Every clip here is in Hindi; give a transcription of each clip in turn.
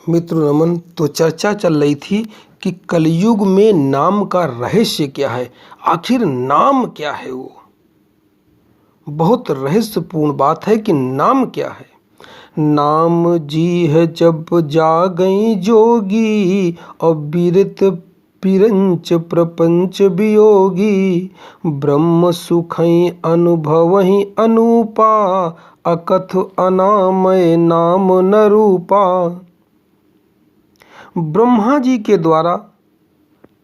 मित्र नमन। तो चर्चा चल रही थी कि कलयुग में नाम का रहस्य क्या है। आखिर नाम क्या है? वो बहुत रहस्यपूर्ण बात है कि नाम क्या है। नाम जी है जब जागई जोगी, और बिरत पिरंच प्रपंच वियोगी। ब्रह्म सुखई अनुभवहि अनूपा, अकथ अनामय नाम न रूपा। ब्रह्मा जी के द्वारा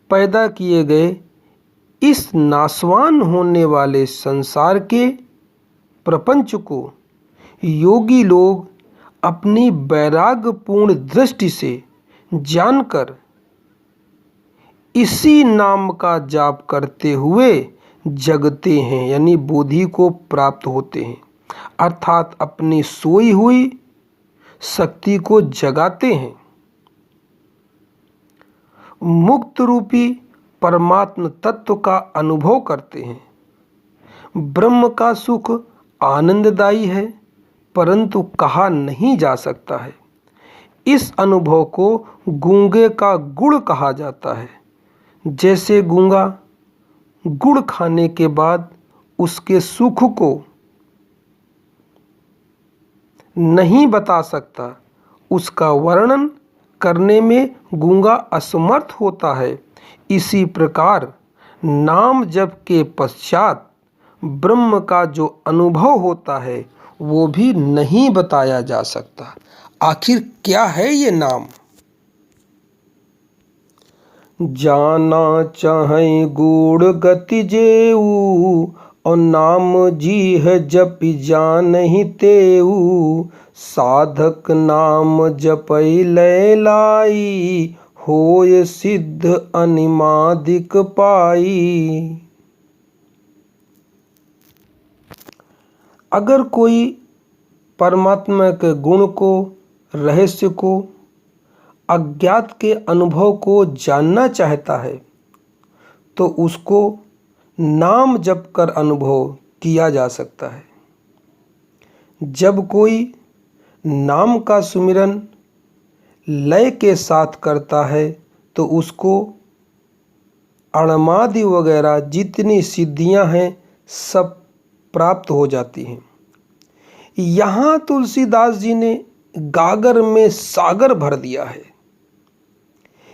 पैदा किए गए इस नाशवान होने वाले संसार के प्रपंच को योगी लोग अपनी वैराग्यपूर्ण दृष्टि से जानकर इसी नाम का जाप करते हुए जगते हैं, यानी बोधि को प्राप्त होते हैं, अर्थात अपनी सोई हुई शक्ति को जगाते हैं। मुक्त रूपी परमात्म तत्व का अनुभव करते हैं। ब्रह्म का सुख आनंददायी है, परंतु कहा नहीं जा सकता है। इस अनुभव को गूंगे का गुड़ कहा जाता है। जैसे गूंगा गुड़ खाने के बाद उसके सुख को नहीं बता सकता, उसका वर्णन करने में गूंगा असमर्थ होता है। इसी प्रकार नाम जप के पश्चात ब्रह्म का जो अनुभव होता है वो भी नहीं बताया जा सकता। आखिर क्या है ये नाम? जाना चाहे गूढ़ गति जेऊ, और नाम जी है जपि जानहि तेऊ। साधक नाम जपै लय लाई, होय सिद्ध अनिमादिक पाई। अगर कोई परमात्मा के गुण को, रहस्य को, अज्ञात के अनुभव को जानना चाहता है तो उसको नाम जप कर अनुभव किया जा सकता है। जब कोई नाम का सुमिरन लय के साथ करता है तो उसको अणमादि वगैरह जितनी सिद्धियां हैं सब प्राप्त हो जाती हैं। यहाँ तुलसीदास जी ने गागर में सागर भर दिया है।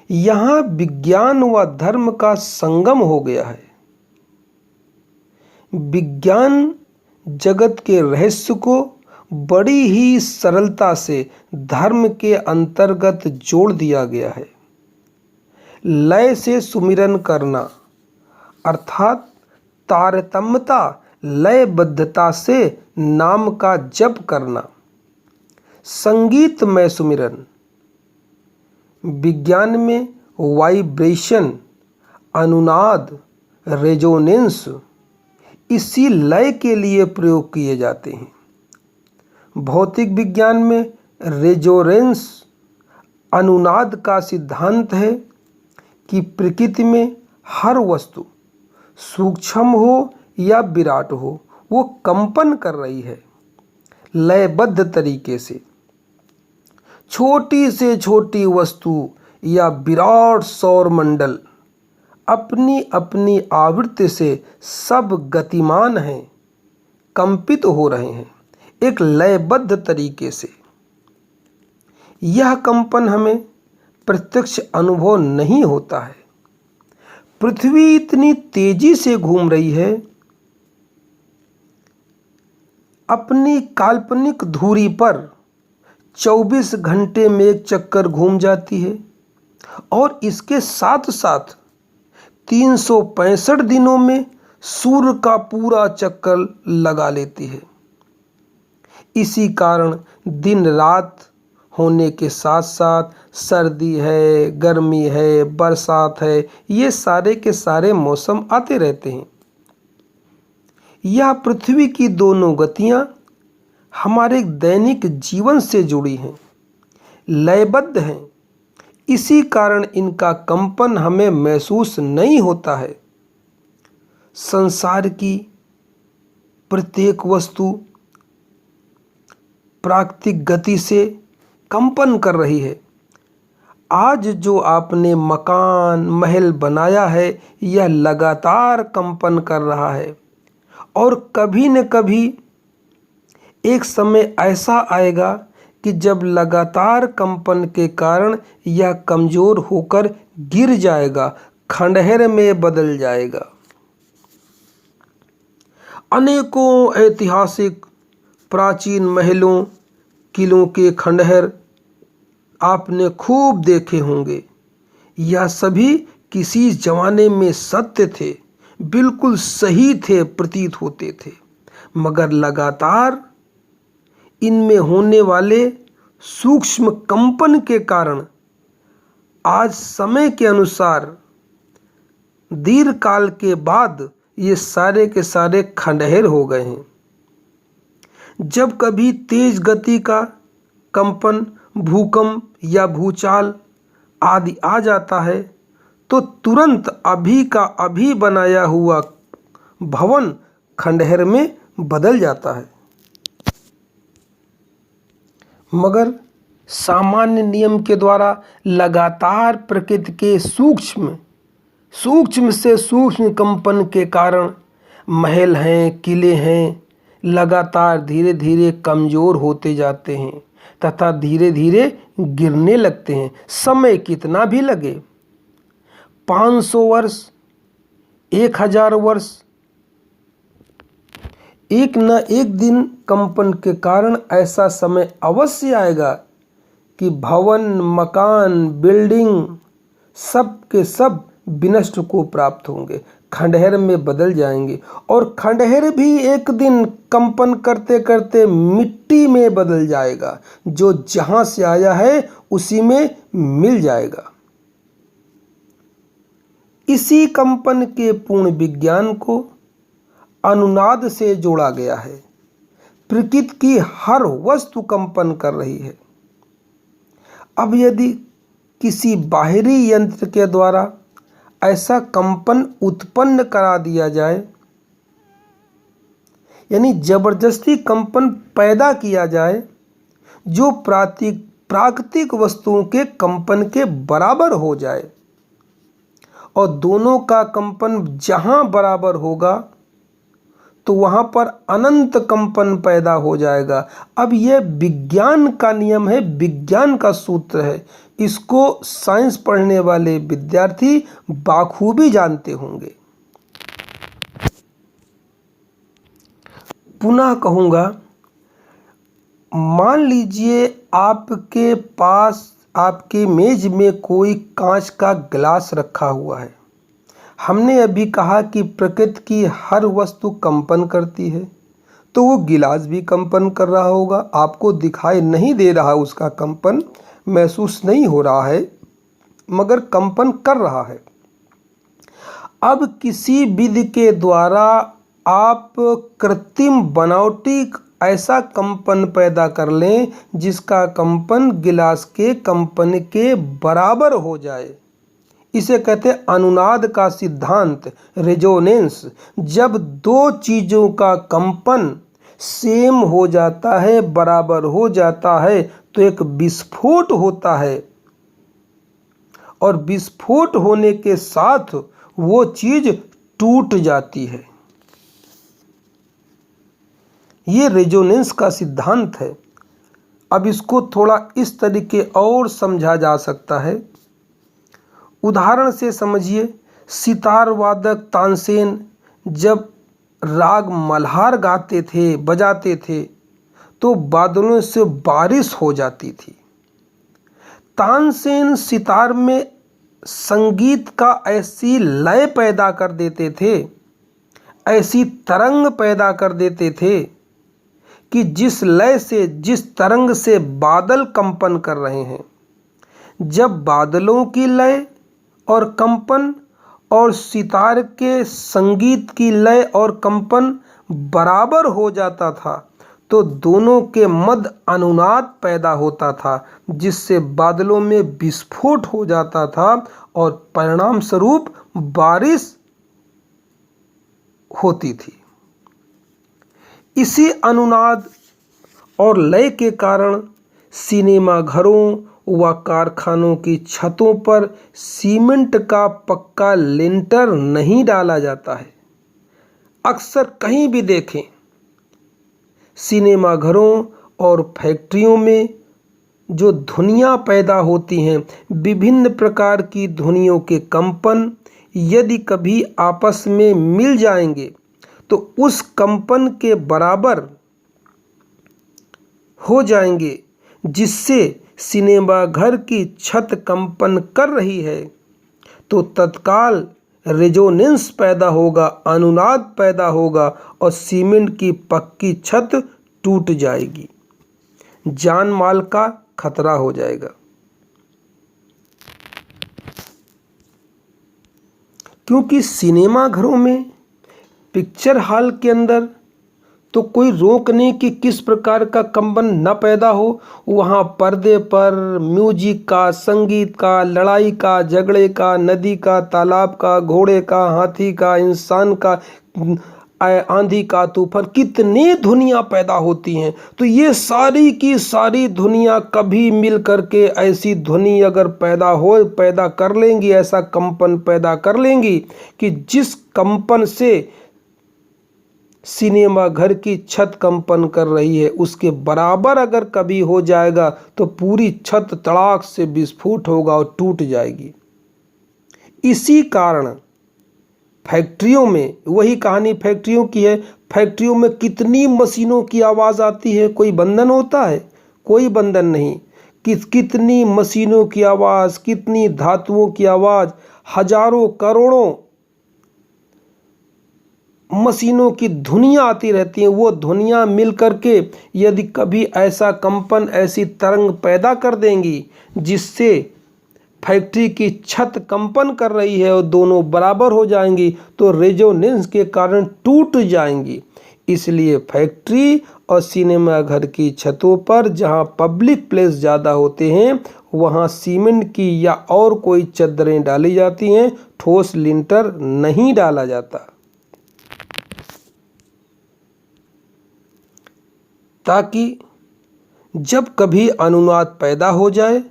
यहाँ विज्ञान व धर्म का संगम हो गया है। विज्ञान जगत के रहस्य को बड़ी ही सरलता से धर्म के अंतर्गत जोड़ दिया गया है। लय से सुमिरन करना अर्थात तारतम्यता, लयबद्धता से नाम का जप करना। संगीतमय सुमिरन विज्ञान में वाइब्रेशन, अनुनाद, रेजोनेंस इसी लय के लिए प्रयोग किए जाते हैं। भौतिक विज्ञान में रेजोनेंस अनुनाद का सिद्धांत है कि प्रकृति में हर वस्तु सूक्ष्म हो या विराट हो, वो कंपन कर रही है लयबद्ध तरीके से। छोटी से छोटी वस्तु या विराट सौर मंडल अपनी अपनी आवृत्ति से सब गतिमान हैं, कंपित हो रहे हैं एक लयबद्ध तरीके से। यह कंपन हमें प्रत्यक्ष अनुभव नहीं होता है। पृथ्वी इतनी तेजी से घूम रही है, अपनी काल्पनिक धुरी पर 24 घंटे में एक चक्कर घूम जाती है और इसके साथ साथ 365 दिनों में सूर्य का पूरा चक्कर लगा लेती है। इसी कारण दिन रात होने के साथ साथ सर्दी है, गर्मी है, बरसात है, ये सारे के सारे मौसम आते रहते हैं। यह पृथ्वी की दोनों गतियां हमारे दैनिक जीवन से जुड़ी हैं, लयबद्ध हैं। इसी कारण इनका कंपन हमें महसूस नहीं होता है। संसार की प्रत्येक वस्तु प्राकृतिक गति से कंपन कर रही है, आज जो आपने मकान महल बनाया है यह लगातार कंपन कर रहा है और कभी न कभी एक समय ऐसा आएगा कि जब लगातार कंपन के कारण यह कमज़ोर होकर गिर जाएगा, खंडहर में बदल जाएगा। अनेकों ऐतिहासिक प्राचीन महलों किलों के खंडहर आपने खूब देखे होंगे। यह सभी किसी ज़माने में सत्य थे, बिल्कुल सही थे, प्रतीत होते थे, मगर लगातार इनमें होने वाले सूक्ष्म कंपन के कारण आज समय के अनुसार दीर्घ काल के बाद ये सारे के सारे खंडहर हो गए हैं। जब कभी तेज गति का कंपन, भूकंप या भूचाल आदि आ जाता है तो तुरंत अभी का अभी बनाया हुआ भवन खंडहर में बदल जाता है। मगर सामान्य नियम के द्वारा लगातार प्रकृति के सूक्ष्म से सूक्ष्म कंपन के कारण महल हैं, किले हैं, लगातार धीरे धीरे कमज़ोर होते जाते हैं तथा धीरे धीरे गिरने लगते हैं। समय कितना भी लगे, 500 वर्ष, 1000 वर्ष, एक न एक दिन कंपन के कारण ऐसा समय अवश्य आएगा कि भवन, मकान, बिल्डिंग सब के सब विनष्ट को प्राप्त होंगे, खंडहर में बदल जाएंगे और खंडहर भी एक दिन कंपन करते करते मिट्टी में बदल जाएगा। जो जहां से आया है उसी में मिल जाएगा। इसी कंपन के पूर्ण विज्ञान को अनुनाद से जोड़ा गया है। प्रकृति की हर वस्तु कंपन कर रही है। अब यदि किसी बाहरी यंत्र के द्वारा ऐसा कंपन उत्पन्न करा दिया जाए, यानी जबरदस्ती कंपन पैदा किया जाए जो प्राकृतिक वस्तुओं के कंपन के बराबर हो जाए और दोनों का कंपन जहां बराबर होगा तो वहां पर अनंत कंपन पैदा हो जाएगा। अब यह विज्ञान का नियम है, विज्ञान का सूत्र है। इसको साइंस पढ़ने वाले विद्यार्थी बाखूबी जानते होंगे। पुनः कहूँगा, मान लीजिए आपके पास आपके मेज में कोई कांच का गिलास रखा हुआ है। हमने अभी कहा कि प्रकृति की हर वस्तु कंपन करती है, तो वो गिलास भी कंपन कर रहा होगा। आपको दिखाई नहीं दे रहा, उसका कंपन महसूस नहीं हो रहा है, मगर कंपन कर रहा है। अब किसी विधि के द्वारा आप कृत्रिम बनावटी ऐसा कंपन पैदा कर लें जिसका कंपन गिलास के कंपन के बराबर हो जाए। इसे कहते हैं अनुनाद का सिद्धांत, रेजोनेंस। जब दो चीज़ों का कंपन सेम हो जाता है, बराबर हो जाता है, तो एक विस्फोट होता है और विस्फोट होने के साथ वो चीज़ टूट जाती है। ये रेजोनेंस का सिद्धांत है। अब इसको थोड़ा इस तरीके और समझा जा सकता है। उदाहरण से समझिए, सितार वादक तानसेन जब राग मल्हार गाते थे, बजाते थे, तो बादलों से बारिश हो जाती थी। तानसेन सितार में संगीत का ऐसी लय पैदा कर देते थे, ऐसी तरंग पैदा कर देते थे कि जिस लय से, जिस तरंग से बादल कंपन कर रहे हैं, जब बादलों की लय और कंपन और सितार के संगीत की लय और कंपन बराबर हो जाता था तो दोनों के मध्य अनुनाद पैदा होता था, जिससे बादलों में विस्फोट हो जाता था और परिणाम स्वरूप बारिश होती थी। इसी अनुनाद और लय के कारण सिनेमा घरों व कारखानों की छतों पर सीमेंट का पक्का लिंटर नहीं डाला जाता है। अक्सर कहीं भी देखें, सिनेमा घरों और फैक्ट्रियों में जो ध्वनियाँ पैदा होती हैं, विभिन्न प्रकार की ध्वनियों के कंपन यदि कभी आपस में मिल जाएंगे तो उस कंपन के बराबर हो जाएंगे जिससे सिनेमा घर की छत कंपन कर रही है, तो तत्काल रेजोनेंस पैदा होगा, अनुनाद पैदा होगा और सीमेंट की पक्की छत टूट जाएगी, जान माल का खतरा हो जाएगा। क्योंकि सिनेमा घरों में, पिक्चर हॉल के अंदर तो कोई रोक नहीं कि किस प्रकार का कंपन न पैदा हो। वहाँ पर्दे पर म्यूजिक का, संगीत का, लड़ाई का, झगड़े का, नदी का, तालाब का, घोड़े का, हाथी का, इंसान का, आंधी का, तूफान, कितनी धुनियाँ पैदा होती हैं। तो ये सारी की सारी धुनियाँ कभी मिल करके ऐसी ध्वनि अगर पैदा कर लेंगी, ऐसा कंपन पैदा कर लेंगी कि जिस कंपन से सिनेमा घर की छत कंपन कर रही है उसके बराबर अगर कभी हो जाएगा तो पूरी छत तड़ाक से विस्फोट होगा और टूट जाएगी। इसी कारण फैक्ट्रियों में, वही कहानी फैक्ट्रियों की है, फैक्ट्रियों में कितनी मशीनों की आवाज़ आती है। कोई बंधन होता है? कोई बंधन नहीं। कितनी मशीनों की आवाज़, कितनी धातुओं की आवाज़, हजारों करोड़ों मशीनों की धुनियाँ आती रहती हैं। वो धुनियाँ मिल करके यदि कभी ऐसा कंपन, ऐसी तरंग पैदा कर देंगी जिससे फैक्ट्री की छत कंपन कर रही है और दोनों बराबर हो जाएंगी तो रेजोनेंस के कारण टूट जाएंगी। इसलिए फैक्ट्री और सिनेमा घर की छतों पर जहां पब्लिक प्लेस ज़्यादा होते हैं वहां सीमेंट की या और कोई चद्दरें डाली जाती हैं, ठोस लिंटर नहीं डाला जाता, ताकि जब कभी अनुनाद पैदा हो जाए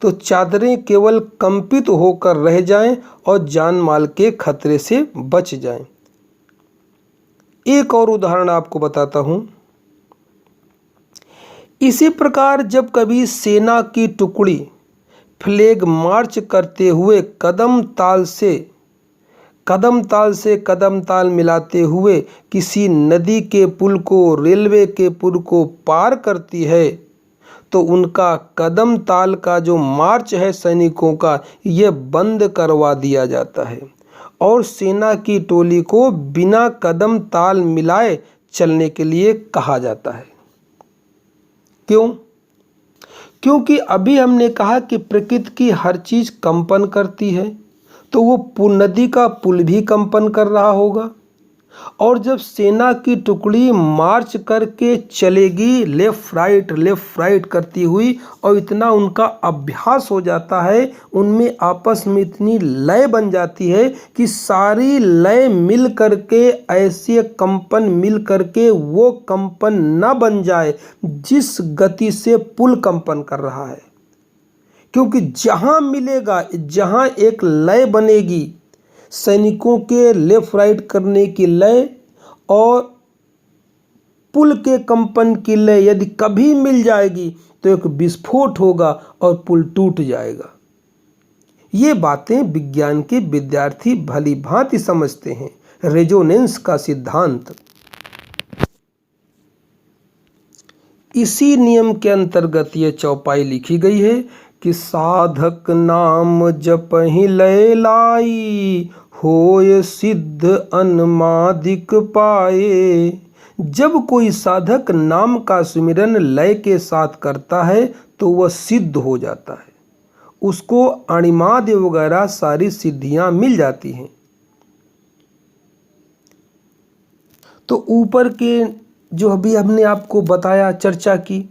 तो चादरें केवल कंपित होकर रह जाएं और जान माल के खतरे से बच जाएं। एक और उदाहरण आपको बताता हूं। इसी प्रकार जब कभी सेना की टुकड़ी फ्लैग मार्च करते हुए कदम ताल से कदम ताल मिलाते हुए किसी नदी के पुल को, रेलवे के पुल को पार करती है तो उनका कदम ताल का जो मार्च है सैनिकों का, ये बंद करवा दिया जाता है और सेना की टोली को बिना कदम ताल मिलाए चलने के लिए कहा जाता है। क्यों? क्योंकि अभी हमने कहा कि प्रकृति की हर चीज कंपन करती है, तो वो नदी का पुल भी कंपन कर रहा होगा। और जब सेना की टुकड़ी मार्च करके चलेगी लेफ्ट राइट करती हुई और इतना उनका अभ्यास हो जाता है, उनमें आपस में इतनी लय बन जाती है कि सारी लय मिल करके ऐसे कंपन मिल करके वो कंपन न बन जाए जिस गति से पुल कंपन कर रहा है। क्योंकि जहां मिलेगा, जहां एक लय बनेगी, सैनिकों के लेफ्ट राइट करने की लय और पुल के कंपन की लय यदि कभी मिल जाएगी तो एक विस्फोट होगा और पुल टूट जाएगा। ये बातें विज्ञान के विद्यार्थी भली भांति समझते हैं। रेजोनेंस का सिद्धांत। इसी नियम के अंतर्गत ये चौपाई लिखी गई है कि साधक नाम जपहि लय लाई, होय सिद्ध अनुमादिक पाए। जब कोई साधक नाम का सुमिरन लय के साथ करता है तो वह सिद्ध हो जाता है, उसको अणिमाद वगैरह सारी सिद्धियां मिल जाती हैं। तो ऊपर के जो अभी हमने आपको बताया, चर्चा की,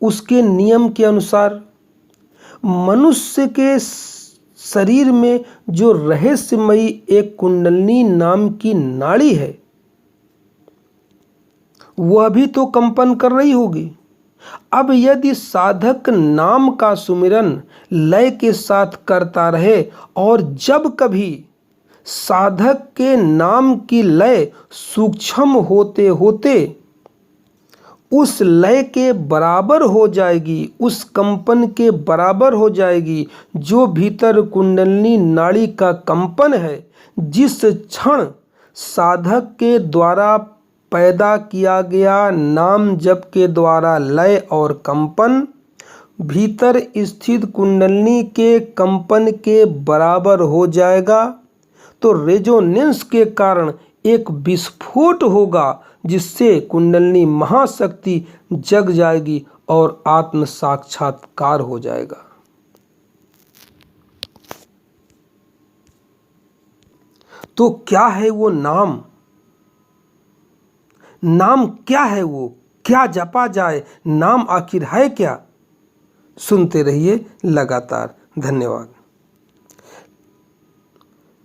उसके नियम के अनुसार मनुष्य के शरीर में जो रहस्यमयी एक कुंडलिनी नाम की नाड़ी है वह भी तो कंपन कर रही होगी। अब यदि साधक नाम का सुमिरन लय के साथ करता रहे और जब कभी साधक के नाम की लय सूक्ष्म होते होते उस लय के बराबर हो जाएगी, उस कंपन के बराबर हो जाएगी जो भीतर कुंडलिनी नाड़ी का कंपन है, जिस क्षण साधक के द्वारा पैदा किया गया नाम जप के द्वारा लय और कंपन भीतर स्थित कुंडलिनी के कंपन के बराबर हो जाएगा, तो रेजोनेंस के कारण एक विस्फोट होगा जिससे कुंडलिनी महाशक्ति जग जाएगी और आत्म साक्षात्कार हो जाएगा। तो क्या है वो नाम? नाम क्या है वो? क्या जपा जाए? नाम आखिर है क्या? सुनते रहिए लगातार। धन्यवाद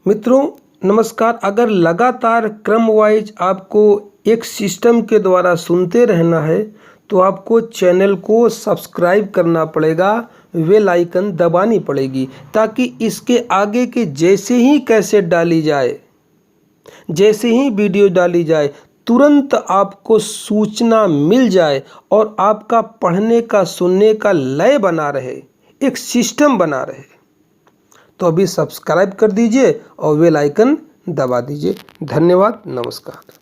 मित्रों। नमस्कार। अगर लगातार क्रम वाइज आपको एक सिस्टम के द्वारा सुनते रहना है तो आपको चैनल को सब्सक्राइब करना पड़ेगा, बेल आइकन दबानी पड़ेगी, ताकि इसके आगे के जैसे ही कैसेट डाली जाए, जैसे ही वीडियो डाली जाए, तुरंत आपको सूचना मिल जाए और आपका पढ़ने का सुनने का लय बना रहे, एक सिस्टम बना रहे। तो अभी सब्सक्राइब कर दीजिए और बेल आइकन दबा दीजिए। धन्यवाद। नमस्कार।